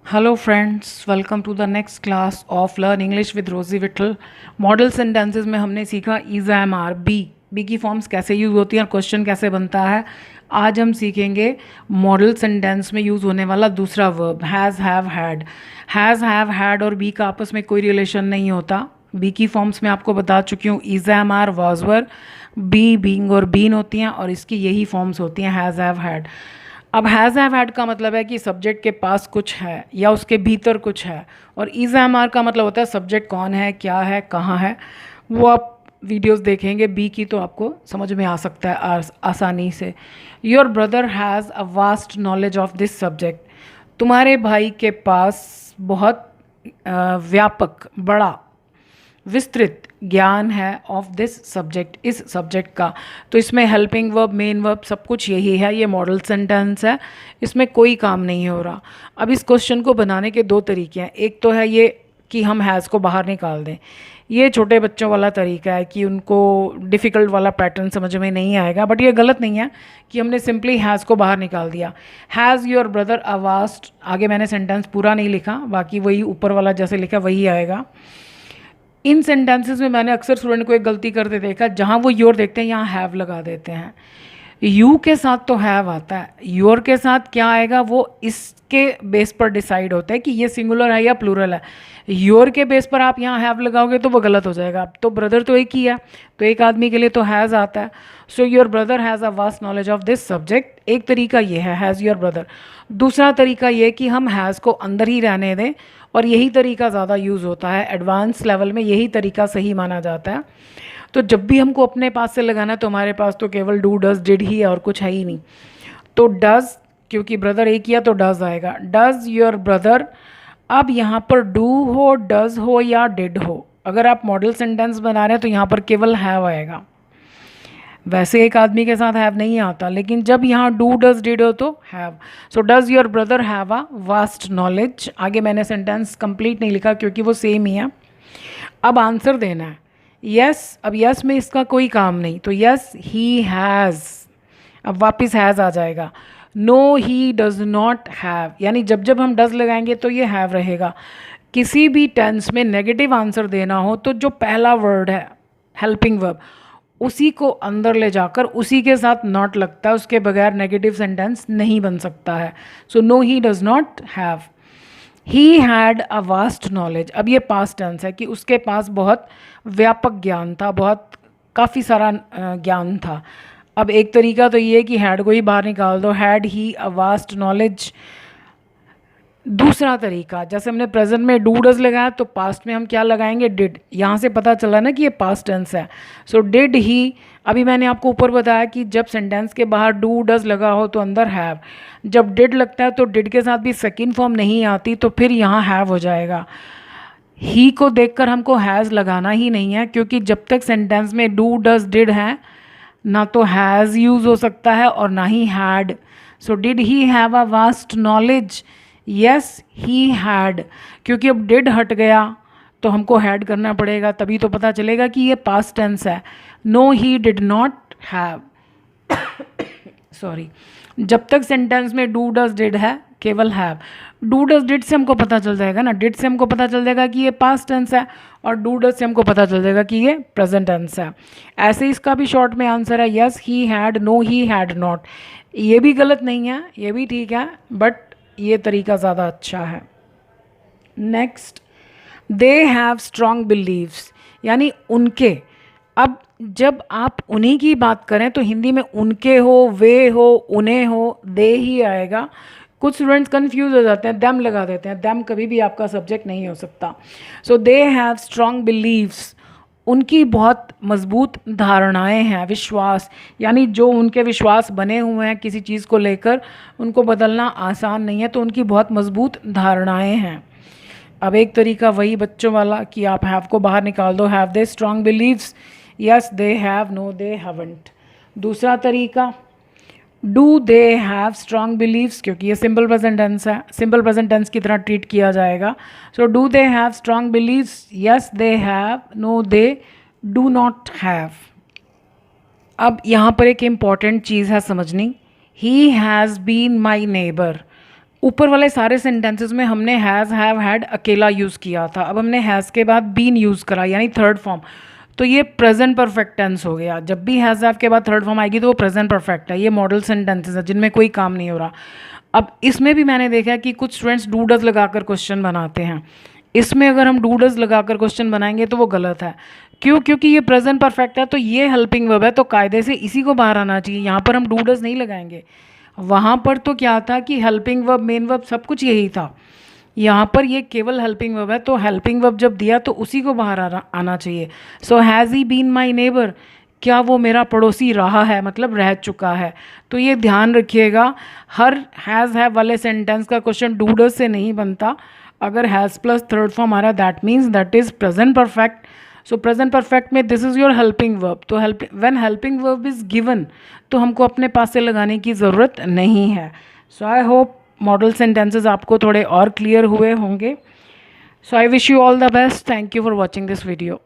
Hello friends, welcome to the next class of Learn English with Rosie Whittle. Model sentences में हमने सीखा is am R B की forms कैसे use होती हैं और क्वेश्चन कैसे बनता है। आज हम सीखेंगे मॉडल सेंटेंस में यूज़ होने वाला दूसरा verb has have had. Has have had और बी का आपस में कोई रिलेशन नहीं होता। बी की फॉर्म्स में आपको बता चुकी हूँ, is am are was were, be being और बीन होती हैं और इसकी यही फॉर्म्स होती हैं हैज़ हैव हैड। अब हैज़ हैव हैड का मतलब है कि सब्जेक्ट के पास कुछ है या उसके भीतर कुछ है, और इज़ एम आर का मतलब होता है सब्जेक्ट कौन है, क्या है, कहाँ है। वो आप वीडियोस देखेंगे बी की तो आपको समझ में आ सकता है आसानी से। Your brother has a vast knowledge of this subject. तुम्हारे भाई के पास बहुत व्यापक, बड़ा, विस्तृत ज्ञान है ऑफ दिस सब्जेक्ट, इस सब्जेक्ट का। तो इसमें हेल्पिंग वर्ब, मेन वर्ब सब कुछ यही है। ये मॉडल सेंटेंस है, इसमें कोई काम नहीं हो रहा। अब इस क्वेश्चन को बनाने के दो तरीके हैं। एक तो है ये कि हम हैज़ को बाहर निकाल दें। ये छोटे बच्चों वाला तरीका है कि उनको डिफ़िकल्ट वाला पैटर्न समझ में नहीं आएगा, बट ये गलत नहीं है कि हमने सिंपली हैज़ को बाहर निकाल दिया। Has your brother a vast, आगे मैंने सेंटेंस पूरा नहीं लिखा, बाकी वही ऊपर वाला जैसे लिखा वही आएगा। इन सेंटेंसेस में मैंने अक्सर स्टूडेंट को एक गलती करते देखा, जहाँ वो योर देखते हैं यहाँ हैव लगा देते हैं। यू के साथ तो हैव आता है, योर के साथ क्या आएगा वो इसके बेस पर डिसाइड होता है कि ये सिंगुलर है या प्लूरल है। योर के बेस पर आप यहाँ हैव लगाओगे तो वो गलत हो जाएगा। तो ब्रदर तो एक ही है, तो एक आदमी के लिए तो हैज़ आता है। So your brother has a vast knowledge of this subject. एक तरीका ये है हैज़ योर ब्रदर। दूसरा तरीका ये कि हम हैज़ को अंदर ही रहने दें, और यही तरीका ज़्यादा यूज़ होता है एडवांस लेवल में, यही तरीका सही माना जाता है। तो जब भी हमको अपने पास से लगाना है तो हमारे पास तो केवल डू डज डिड ही है और कुछ है ही नहीं। तो डज, क्योंकि ब्रदर एक ही है तो डज आएगा। Does your brother. अब यहाँ पर डू हो, डज हो या डिड हो, अगर आप मॉडल सेंटेंस बना रहे हैं तो यहाँ पर केवल हैव आएगा। वैसे एक आदमी के साथ हैव नहीं आता, लेकिन जब यहाँ डू डज डिड हो तो have. So does your brother have a vast knowledge. आगे मैंने सेंटेंस कंप्लीट नहीं लिखा क्योंकि वो सेम ही है। अब आंसर देना है यस। अब यस में इसका कोई काम नहीं, तो यस ही हैज़, अब वापस हैज़ आ जाएगा। No he does not have, यानी जब जब हम डज लगाएंगे तो ये हैव रहेगा। किसी भी टेंस में नेगेटिव आंसर देना हो तो जो पहला वर्ड है हेल्पिंग वर्ब, उसी को अंदर ले जाकर उसी के साथ नॉट लगता है, उसके बगैर नेगेटिव सेंटेंस नहीं बन सकता है। So no he does not have. He had a vast knowledge. अब ये पास्ट टेंस है कि उसके पास बहुत व्यापक ज्ञान था, बहुत काफ़ी सारा ज्ञान था। अब एक तरीका तो ये है कि हैड को ही बाहर निकाल दो, had he a vast knowledge. दूसरा तरीका, जैसे हमने प्रेजेंट में डू डज लगाया तो पास्ट में हम क्या लगाएंगे, डिड। यहाँ से पता चला ना कि ये पास्ट टेंस है। So did he. अभी मैंने आपको ऊपर बताया कि जब सेंटेंस के बाहर डू डज लगा हो तो अंदर हैव। जब डिड लगता है तो डिड के साथ भी सेकंड फॉर्म नहीं आती, तो फिर यहाँ हैव हो जाएगा। ही को देखकर हमको हैज़ लगाना ही नहीं है, क्योंकि जब तक सेंटेंस में डू डज डिड है ना तो हैज़ यूज़ हो सकता है और ना he had. So did he have a vast knowledge. Yes he had, क्योंकि अब डिड हट गया तो हमको हैड करना पड़ेगा, तभी तो पता चलेगा कि ये पास्ट टेंस है। No he did not have, sorry. जब तक सेंटेंस में डू डज डिड है केवल हैव। डू डज डिड से हमको पता चल जाएगा ना, डिड से हमको पता चल जाएगा कि ये पास्ट टेंस है, और डू डज से हमको पता चल जाएगा कि ये प्रेजेंट टेंस है। ऐसे इसका भी शॉर्ट में आंसर है yes he had, no he had not. ये भी गलत नहीं है, ये भी ठीक है, बट ये तरीका ज़्यादा अच्छा है। Next, they have strong beliefs, यानी उनके। अब जब आप उन्हीं की बात करें तो हिंदी में उनके हो, वे हो, उन्हें हो, दे ही आएगा। कुछ स्टूडेंट्स कंफ्यूज हो जाते हैं, देम लगा देते हैं। देम कभी भी आपका सब्जेक्ट नहीं हो सकता। सो दे हैव स्ट्रॉन्ग बिलीव्स, उनकी बहुत मजबूत धारणाएं हैं, विश्वास, यानी जो उनके विश्वास बने हुए हैं किसी चीज़ को लेकर, उनको बदलना आसान नहीं है, तो उनकी बहुत मजबूत धारणाएं हैं। अब एक तरीका वही बच्चों वाला कि आप हैव को बाहर निकाल दो, have they strong believes, yes they have, no they haven't. दूसरा तरीका, do they have strong believes, क्योंकि ये सिंपल प्रेजेंट टेंस है, सिंपल प्रेजेंट टेंस की तरह ट्रीट किया जाएगा। So do they have strong believes, yes they have, no they do not have. अब यहाँ पर एक इम्पॉर्टेंट चीज़ है समझनी, he has been my neighbour. ऊपर वाले सारे सेंटेंसेस में हमने हैज़ हैव हैड अकेला यूज़ किया था, अब हमने हैज़ के बाद बीन यूज़ करा यानी थर्ड फॉर्म, तो ये प्रेजेंट परफेक्ट टेंस हो गया। जब भी हैज़ हैव के बाद थर्ड फॉर्म आएगी तो वो प्रेजेंट परफेक्ट है। ये मॉडल सेंटेंसेस है जिनमें कोई काम नहीं हो रहा। अब इसमें भी मैंने देखा कि कुछ स्टूडेंट्स डू डज लगाकर क्वेश्चन बनाते हैं। इसमें अगर हम डू डज लगाकर क्वेश्चन बनाएंगे तो वो गलत है। क्यों? क्योंकि ये प्रेजेंट परफेक्ट है तो ये हेल्पिंग वर्ब है, तो कायदे से इसी को बाहर आना चाहिए। यहाँ पर हम डू डज नहीं लगाएंगे। वहाँ पर तो क्या था कि हेल्पिंग वर्ब, मेन वर्ब, सब कुछ यही था। यहाँ पर ये केवल हेल्पिंग वर्ब है, तो हेल्पिंग वर्ब जब दिया तो उसी को बाहर आना चाहिए। So has he been my neighbour, क्या वो मेरा पड़ोसी रहा है, मतलब रह चुका है। तो ये ध्यान रखिएगा, हर हैज़ हैव वाले सेंटेंस का क्वेश्चन डू डज से नहीं बनता। अगर हैज़ प्लस थर्ड फॉर्म आ रहा है that means that is present perfect. So present perfect में this is your helping verb. तो when helping verb is given तो हमको अपने पास से लगाने की ज़रूरत नहीं है। So I hope modal sentences आपको थोड़े और क्लियर हुए होंगे। So I wish you all the best. Thank you for watching this video.